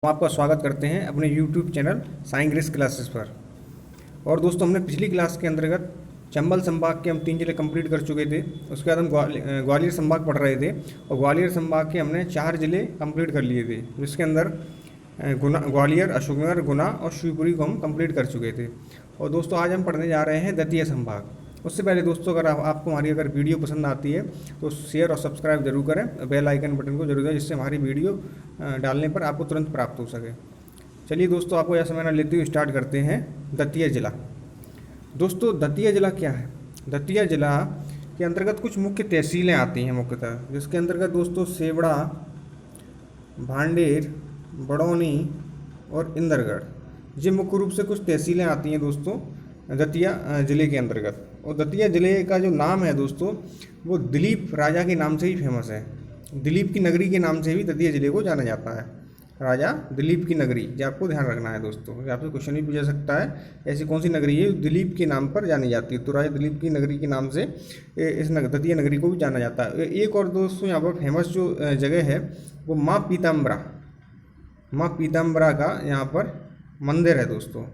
हम आपका स्वागत करते हैं अपने YouTube channel science grace classes पर। और दोस्तों, हमने पिछली क्लास के अंतर्गत चंबल संभाग के हम 3 जिले कंप्लीट कर चुके थे। उसके बाद हम ग्वालियर संभाग पढ़ रहे थे और ग्वालियर संभाग के हमने 4 जिले कंप्लीट कर लिए थे, जिसके अंदर ग्वालियर, अशोकनगर, गुना और शिवपुरी को हम कंप्लीट कर चुके थे। और दोस्तों, आज हम पढ़ने जा रहे हैं दतिया संभाग। उससे पहले दोस्तों, अगर आपको हमारी अगर वीडियो पसंद आती है तो शेयर और सब्सक्राइब जरूर करें, बेल आइकन बटन को जरूर दबाएं, जिससे हमारी वीडियो डालने पर आपको तुरंत प्राप्त हो सके। चलिए दोस्तों, आपको यह समय न लेते हुए स्टार्ट करते हैं दतिया जिला। दोस्तों, दतिया जिला क्या है? दतिया जिला के अंतर्गत कुछ मुख्य तहसीलें आती हैं मुख्यतः, जिसके अंतर्गत दोस्तों सेवड़ा, भांडेर, बड़ौनी और इंदरगढ़, ये मुख्य रूप से कुछ तहसीलें आती हैं दोस्तों दतिया जिले के अंतर्गत। और दतिया जिले का जो नाम है दोस्तों, वो दिलीप राजा के नाम से ही फेमस है। दिलीप की नगरी के नाम से भी दतिया जिले को जाना जाता है। राजा दिलीप की नगरी, ये आपको ध्यान रखना है दोस्तों, ये आपसे क्वेश्चन भी पूछा सकता है, ऐसी कौन सी नगरी है दिलीप के नाम पर जानी जाती है? तो राजा दिलीप की नगरी के नाम से इस दतिया नगरी को भी जाना जाता है। एक और दोस्तों यहाँ पर फेमस जो जगह है वो माँ पीताम्बरा का यहाँ पर मंदिर है दोस्तों।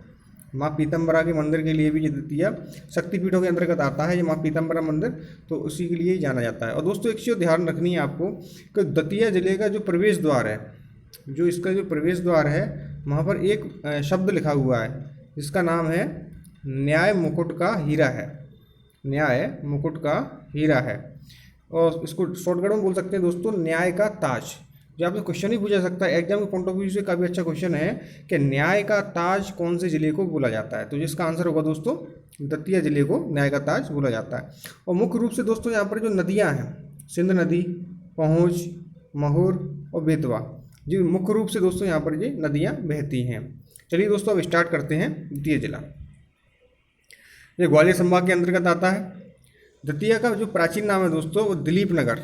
माँ पीताम्बरा के मंदिर के लिए भी ये दतिया शक्तिपीठों के अंतर्गत आता है, ये माँ पीताम्बरा मंदिर, तो उसी के लिए ही जाना जाता है। और दोस्तों, एक चीज़ ध्यान रखनी है आपको कि दतिया जिले का जो प्रवेश द्वार है, जो इसका जो प्रवेश द्वार है, वहाँ पर एक शब्द लिखा हुआ है जिसका नाम है न्याय मुकुट का हीरा है। न्याय मुकुट का हीरा है, और इसको शॉर्टकट में बोल सकते हैं दोस्तों न्याय का ताज। जो आपसे क्वेश्चन ही पूछा सकता है एग्जाम के पॉइंट ऑफ व्यू से, काफ़ी अच्छा क्वेश्चन है कि न्याय का ताज कौन से जिले को बोला जाता है? तो जिसका आंसर होगा दोस्तों दतिया जिले को न्याय का ताज बोला जाता है। और मुख्य रूप से दोस्तों यहाँ पर जो नदियाँ हैं, सिंध नदी, पहुँच, महुर और बेतवा, जी मुख्य रूप से दोस्तों यहाँ पर ये नदियाँ बहती हैं। चलिए दोस्तों, अब स्टार्ट करते हैं दतिया जिला। ये ग्वालियर संभाग के अंतर्गत आता है। दतिया का जो प्राचीन नाम है दोस्तों वो दिलीप नगर।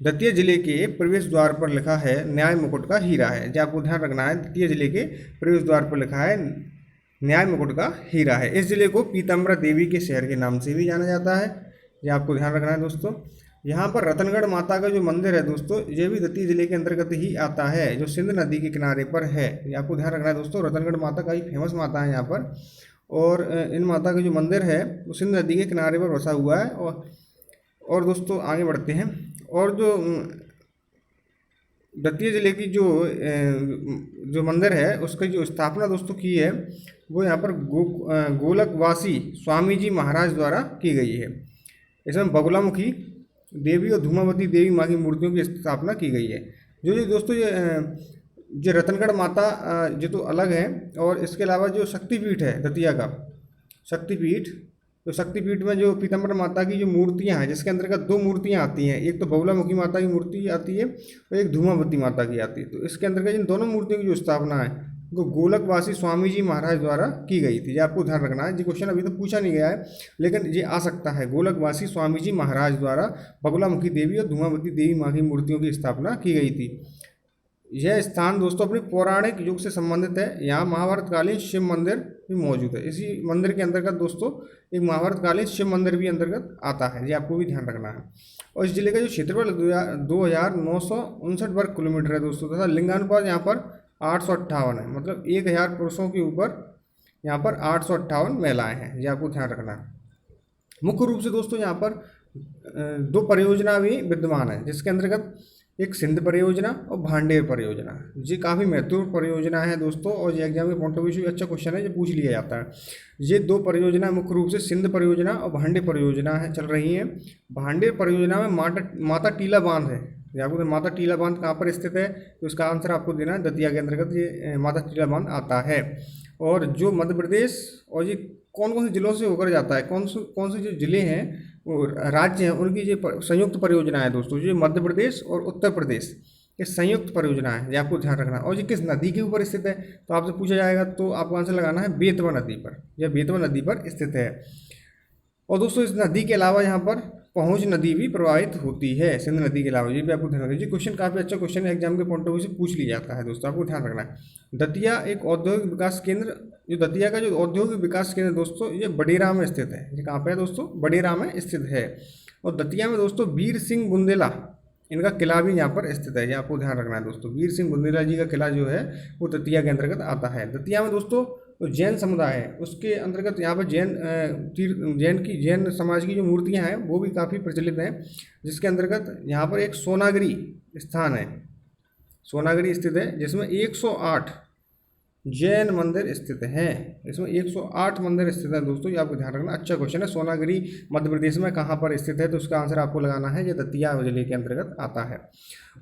दतिया जिले के प्रवेश द्वार पर लिखा है न्याय मुकुट का हीरा है। जो आपको ध्यान रखना है, दतिया जिले के प्रवेश द्वार पर लिखा है न्याय मुकुट का हीरा है। इस जिले को पीताम्बरा देवी के शहर के नाम से भी जाना जाता है, यह आपको ध्यान रखना है दोस्तों। यहाँ पर रतनगढ़ माता का जो मंदिर है दोस्तों, ये भी दतिया जिले के अंतर्गत ही आता है, जो सिंध नदी के किनारे पर है। ये आपको ध्यान रखना है दोस्तों, रतनगढ़ माता का ही फेमस माता है यहाँ पर। और इन माता का जो मंदिर है वो सिंध नदी के किनारे पर बसा हुआ है। और दोस्तों आगे बढ़ते हैं। और जो दतिया जिले की जो मंदिर है उसकी जो स्थापना दोस्तों की है वो यहाँ पर गोलकवासी स्वामी जी महाराज द्वारा की गई है। इसमें बगुलामुखी देवी और धूमावती देवी माँ की मूर्तियों की स्थापना की गई है। जो दोस्तों ये रतनगढ़ माता जो तो अलग है, और इसके अलावा जो शक्तिपीठ है दतिया का शक्तिपीठ, तो शक्तिपीठ में जो पीताम्बर माता की जो मूर्तियां हैं, जिसके अंतर्गत 2 मूर्तियां आती हैं, एक तो बगुलामुखी माता की मूर्ति आती है और एक धूमावती माता की आती है। तो इसके अंतर्गत इन दोनों मूर्तियों की जो स्थापना है वो गोलकवासी स्वामी जी महाराज द्वारा की गई थी। ये आपको ध्यान रखना है, जी क्वेश्चन अभी तो पूछा नहीं गया है लेकिन ये आ सकता है। गोलकवासी स्वामी जी महाराज द्वारा बगुलामुखी देवी और धूमावती देवी माँ की मूर्तियों की स्थापना की गई थी। यह स्थान दोस्तों अपने पौराणिक युग से संबंधित है। यहाँ महाभारतकालीन शिव मंदिर भी मौजूद है। इसी मंदिर के अंतर्गत दोस्तों एक महाभारतकालीन शिव मंदिर भी अंतर्गत आता है, ये आपको भी ध्यान रखना है। और इस जिले का जो क्षेत्रफल 2959 वर्ग किलोमीटर है दोस्तों, तथा लिंगानुपात यहाँ पर 858 है, मतलब 1000 पुरुषों के ऊपर यहाँ पर 858 महिलाएँ हैं, ये आपको ध्यान रखना है। मुख्य रूप से दोस्तों यहाँ पर 2 परियोजना भी विद्यमान है, जिसके अंतर्गत एक सिंध परियोजना और भांडेर परियोजना। ये काफ़ी महत्वपूर्ण परियोजना है दोस्तों, और ये एग्जाम के पॉइंट ऑफ व्यू से अच्छा क्वेश्चन है, ये पूछ लिया जाता है। ये 2 परियोजना मुख्य रूप से सिंध परियोजना और भांडेर परियोजना है चल रही हैं। भांडेर परियोजना में माता टीला बांध है। आपको माता टीला बांध कहाँ पर स्थित है? तो इसका आंसर आपको देना है, दतिया के अंतर्गत ये माता टीला बांध आता है। और जो मध्य प्रदेश और ये कौन कौन से जिलों से होकर जाता है, कौन से जो जिले हैं वो राज्य हैं, उनकी ये संयुक्त परियोजना है दोस्तों। ये मध्य प्रदेश और उत्तर प्रदेश ये संयुक्त परियोजना है, ये आपको ध्यान रखना है। और ये किस नदी के ऊपर स्थित है? तो आपसे पूछा जाएगा तो आपको आंसर लगाना है बेतवा नदी पर। यह बेतवा नदी पर स्थित है। और दोस्तों इस नदी के अलावा यहाँ पर पहुँच नदी भी प्रवाहित होती है, सिंध नदी के अलावा। ये भी आपको ध्यान रखना है। ये क्वेश्चन काफ़ी अच्छा क्वेश्चन है, एग्जाम के पॉइंट ऑफ व्यू से पूछ लिया जाता है दोस्तों, आपको ध्यान रखना है। दतिया एक औद्योगिक विकास केंद्र, जो दतिया का जो औद्योगिक विकास केंद्र दोस्तों ये बडेरा में स्थित है। ये कहाँ पे है दोस्तों? बडेरा में स्थित है। और दतिया में दोस्तों वीर सिंह बुंदेला इनका किला भी यहाँ पर स्थित है, ये आपको ध्यान रखना है दोस्तों। वीर सिंह बुंदेला जी का किला जो है वो दतिया के अंतर्गत आता है। दतिया में दोस्तों तो जैन समुदाय है, उसके अंतर्गत यहाँ पर जैन समाज की जो मूर्तियाँ हैं वो भी काफ़ी प्रचलित हैं, जिसके अंतर्गत यहाँ पर एक सोनागिरी स्थान है, सोनागिरी स्थित है, जिसमें 108 जैन मंदिर स्थित हैं। इसमें 108 मंदिर स्थित है दोस्तों, ये आपको ध्यान रखना। अच्छा क्वेश्चन है, सोनागिरी मध्य प्रदेश में कहाँ पर स्थित है, तो उसका आंसर आपको लगाना है, ये दतिया जिले के अंतर्गत आता है।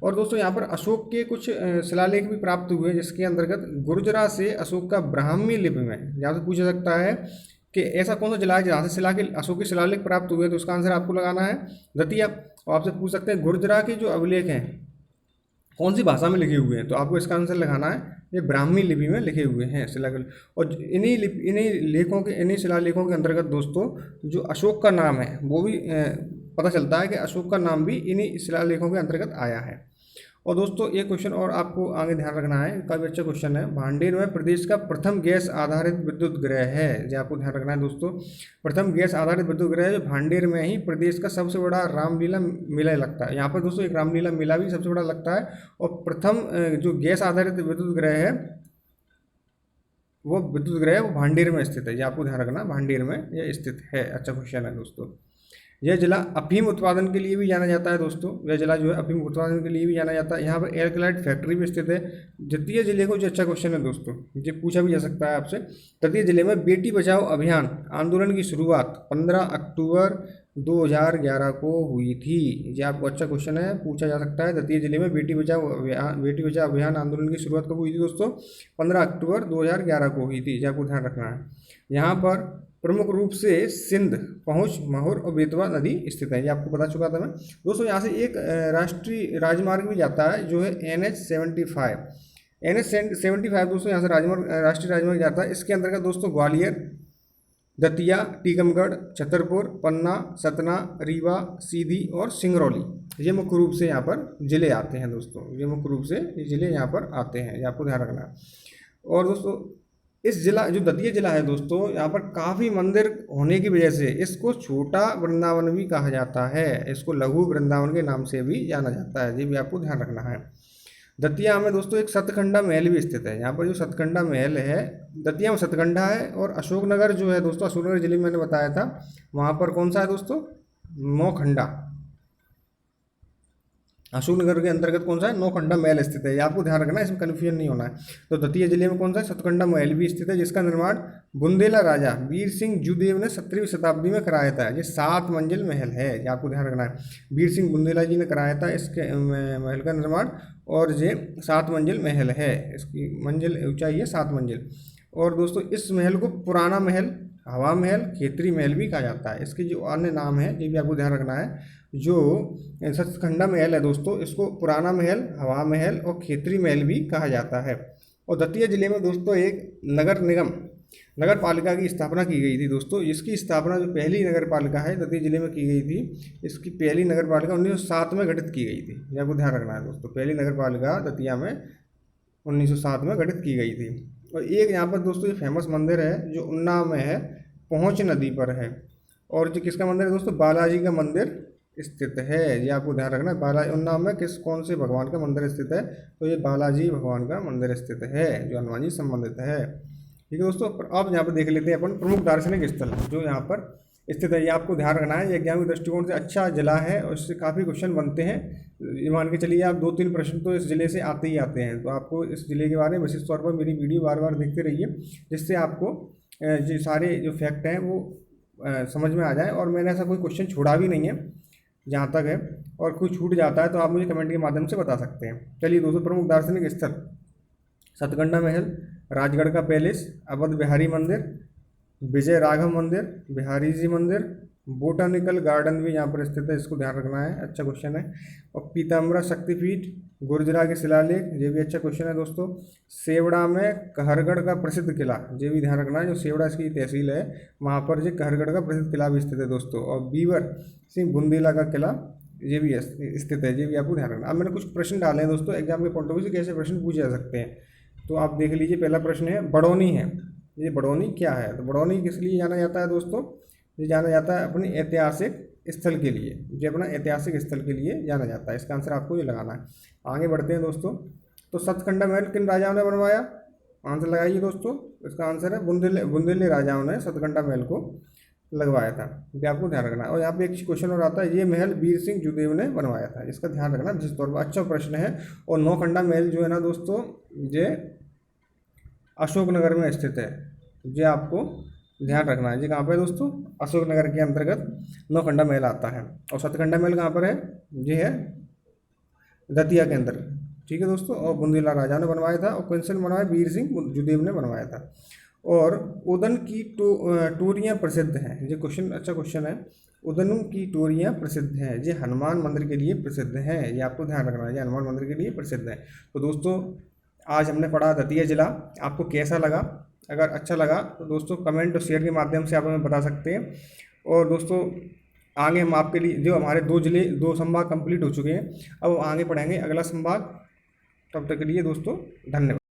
और दोस्तों यहाँ पर अशोक के कुछ शिलालेख भी प्राप्त हुए, जिसके अंतर्गत गुर्जरा से अशोक का ब्राह्मी लिपि में, जहाँ से पूछा सकता है कि ऐसा कौन सा जिला है जहाँ से अशोक के शिलालेख प्राप्त हुए, तो उसका आंसर आपको लगाना है दतिया। और आपसे पूछ सकते हैं गुर्जरा के जो अभिलेख हैं कौन सी भाषा में लिखे हुए हैं, तो आपको इसका आंसर लगाना है ये ब्राह्मी लिपि में लिखे हुए हैं शिलालेख। और इन्हीं शिलालेखों के अंतर्गत दोस्तों जो अशोक का नाम है वो भी पता चलता है कि अशोक का नाम भी इन्हीं शिलालेखों के अंतर्गत आया है। और दोस्तों ये क्वेश्चन और आपको आगे ध्यान रखना है, काफ़ी अच्छा क्वेश्चन है। भांडेर में प्रदेश का प्रथम गैस आधारित विद्युत गृह है, जो आपको ध्यान रखना है दोस्तों। प्रथम गैस आधारित विद्युत गृह जो भांडेर में ही प्रदेश का सबसे बड़ा रामलीला मेला लगता है। यहाँ पर दोस्तों एक रामलीला मेला भी सबसे बड़ा लगता है। और प्रथम जो गैस आधारित विद्युत गृह है वो भांडेर में स्थित है, ये आपको ध्यान रखना, भांडेर में यह स्थित है। अच्छा क्वेश्चन है दोस्तों। यह जिला अफीम उत्पादन के लिए भी जाना जाता है दोस्तों, यह जिला जो है अफीम उत्पादन के लिए भी जाना जाता है। यहाँ पर एल्कलाइट फैक्ट्री भी स्थित है। दतिया जिले को जो अच्छा क्वेश्चन है दोस्तों, ये पूछा भी जा सकता है आपसे। दतिया जिले में बेटी बचाओ अभियान आंदोलन की शुरुआत 15 अक्टूबर 2011 को हुई थी। ये आपको अच्छा क्वेश्चन है, पूछा जा सकता है। दतिया जिले में बेटी बचाओ अभियान आंदोलन की शुरुआत कब हुई थी दोस्तों? 15 अक्टूबर 2011 को हुई थी, ये आपको ध्यान रखना है। यहाँ पर प्रमुख रूप से सिंध, पहुँच, माहौर और बेतवा नदी स्थित है, ये आपको बता चुका था मैं दोस्तों। यहाँ से एक राष्ट्रीय राजमार्ग भी जाता है जो है NH75 दोस्तों, यहाँ से राष्ट्रीय राजमार्ग जाता है। इसके अंतर्गत दोस्तों ग्वालियर, दतिया, टीकमगढ़, छतरपुर, पन्ना, सतना, रीवा, सीधी और सिंगरौली, ये मुख्य रूप से यहाँ पर जिले आते हैं दोस्तों। ये मुख्य रूप से ये जिले यहाँ पर आते हैं, ये आपको ध्यान रखना है। और दोस्तों इस जिला जो दतिया जिला है दोस्तों, यहाँ पर काफ़ी मंदिर होने की वजह से इसको छोटा वृंदावन भी कहा जाता है, इसको लघु वृंदावन के नाम से भी जाना जाता है, ये भी आपको ध्यान रखना है। दतिया में दोस्तों एक सतखंडा महल भी स्थित है। यहाँ पर जो सतखंडा महल है, दतिया में सतखंडा है। और अशोकनगर जो है दोस्तों, अशोकनगर जिले में मैंने बताया था, वहाँ पर कौन सा है दोस्तों? नौखंडा। अशोकनगर के अंतर्गत कौन सा है? नौखंडा महल स्थित है, ये आपको ध्यान रखना है, इसमें कन्फ्यूजन नहीं होना है। तो दतिया जिले में कौन सा है? सतखंडा महल भी स्थित है, जिसका निर्माण बुंदेला राजा वीर सिंह जुदेव ने 17वीं शताब्दी में कराया था। ये 7 मंजिल महल है, ये आपको ध्यान रखना है। वीर सिंह बुंदेला जी ने कराया था इसके महल का निर्माण, और ये 7 मंजिल महल है, इसकी मंजिल ऊंचाई है 7 मंजिल। और दोस्तों इस महल को पुराना महल, हवा महल, खेतरी महल भी कहा जाता है। इसके जो अन्य नाम है ये भी आपको ध्यान रखना है। जो सतखंडा महल है दोस्तों, इसको पुराना महल, हवा महल और खेतरी महल भी कहा जाता है। और दतिया जिले में दोस्तों एक नगर पालिका की स्थापना की गई थी दोस्तों। इसकी स्थापना जो पहली नगर पालिका है दतिया जिले में की गई थी, इसकी पहली नगर पालिका 1907 में गठित की गई थी, ये आपको ध्यान रखना है दोस्तों। पहली नगर पालिका दतिया में 1907 में गठित की गई थी। और एक यहाँ पर दोस्तों ये फेमस मंदिर है जो उन्नाव में है, पहुँच नदी पर है। और जो किसका मंदिर है दोस्तों? बालाजी का मंदिर स्थित है, ये आपको ध्यान रखना है। बालाजी उन्नाव में कौन से भगवान का मंदिर स्थित है? तो ये बालाजी भगवान का मंदिर स्थित है, जो हनुमान जी संबंधित है। ठीक है दोस्तों। अब यहाँ पर देख लेते हैं अपन प्रमुख दार्शनिक स्थल जो यहाँ पर स्थित है, ये आपको ध्यान रखना है। ये एग्जाम के दृष्टिकोण से अच्छा जिला है और इससे काफ़ी क्वेश्चन बनते हैं। ये मान के चलिए आप 2-3 प्रश्न तो इस जिले से आते ही आते हैं। तो आपको इस जिले के बारे में विशेष तौर पर मेरी वीडियो बार बार देखते रहिए, जिससे आपको जो सारे जो फैक्ट हैं वो समझ में आ जाए। और मैंने ऐसा कोई क्वेश्चन छोड़ा भी नहीं है जहाँ तक है, और कोई छूट जाता है तो आप मुझे कमेंट के माध्यम से बता सकते हैं। चलिए दोस्तों, प्रमुख दार्शनिक स्थल सतगंडा महल, राजगढ़ का पैलेस, अवध बिहारी मंदिर, विजय राघव मंदिर, बिहारी जी मंदिर, बोटानिकल गार्डन भी यहाँ पर स्थित है, इसको ध्यान रखना है, अच्छा क्वेश्चन है। और पीताम्बरा शक्तिपीठ, गुर्जरा के शिलालेख, ये भी अच्छा क्वेश्चन है दोस्तों। सेवड़ा में कहरगढ़ का प्रसिद्ध किला, ये भी ध्यान रखना है, जो सेवड़ा इसकी तहसील है वहाँ पर जो कहरगढ़ का प्रसिद्ध किला भी स्थित है दोस्तों। और बीवर सिंह बुंदेला का किला ये भी स्थित है, ये भी आपको ध्यान रखना। अब मैंने कुछ प्रश्न डाले हैं दोस्तों एग्जाम के पॉइंट ऑफ व्यू से, कैसे प्रश्न पूछे जा सकते हैं, तो आप देख लीजिए। पहला प्रश्न है बड़ौनी है, ये बड़ौनी क्या है? तो बड़ौनी किस लिए जाना जाता है दोस्तों? ये जाना जाता है अपनी ऐतिहासिक स्थल के लिए, जो अपना ऐतिहासिक स्थल के लिए जाना जाता है। इसका आंसर आपको ये लगाना है। आगे बढ़ते हैं दोस्तों। तो सतकंडा महल किन राजाओं ने बनवाया? आंसर लगाइए दोस्तों। इसका आंसर है बुंदेले राजाओं ने सतकंडा महल को लगवाया था। ये आपको ध्यान रखना है। और यहाँ पे एक क्वेश्चन और आता है, ये महल वीर सिंह जुदेव ने बनवाया था। इसका ध्यान रखना जिस तौर पर अच्छा प्रश्न है। और नौखंडा महल जो है ना दोस्तों, ये अशोकनगर में स्थित है। ये आपको ध्यान रखना है। ये कहाँ पर है दोस्तों? अशोकनगर के अंतर्गत नौखंडा महल आता है। और सतकंडा महल कहाँ पर है? ये है दतिया के अंदर। ठीक है दोस्तों। और बुंदेला राजा ने बनवाया था। और किसने बनवाया? वीर सिंह जुदेव ने बनवाया था। और उदन की टोरियाँ प्रसिद्ध हैं। ये क्वेश्चन अच्छा क्वेश्चन है। उदन की टोरियाँ प्रसिद्ध हैं, ये हनुमान मंदिर के लिए प्रसिद्ध हैं। ये आपको ध्यान रखना है, ये हनुमान मंदिर के लिए प्रसिद्ध है। तो दोस्तों आज हमने पढ़ा दतिया जिला। आपको कैसा लगा? अगर अच्छा लगा तो दोस्तों कमेंट और शेयर के माध्यम से आप हमें बता सकते हैं। और दोस्तों आगे हम आपके लिए जो हमारे 2 संभाग कंप्लीट हो चुके हैं, अब आगे पढ़ेंगे अगला संभाग। तब तक के लिए दोस्तों धन्यवाद।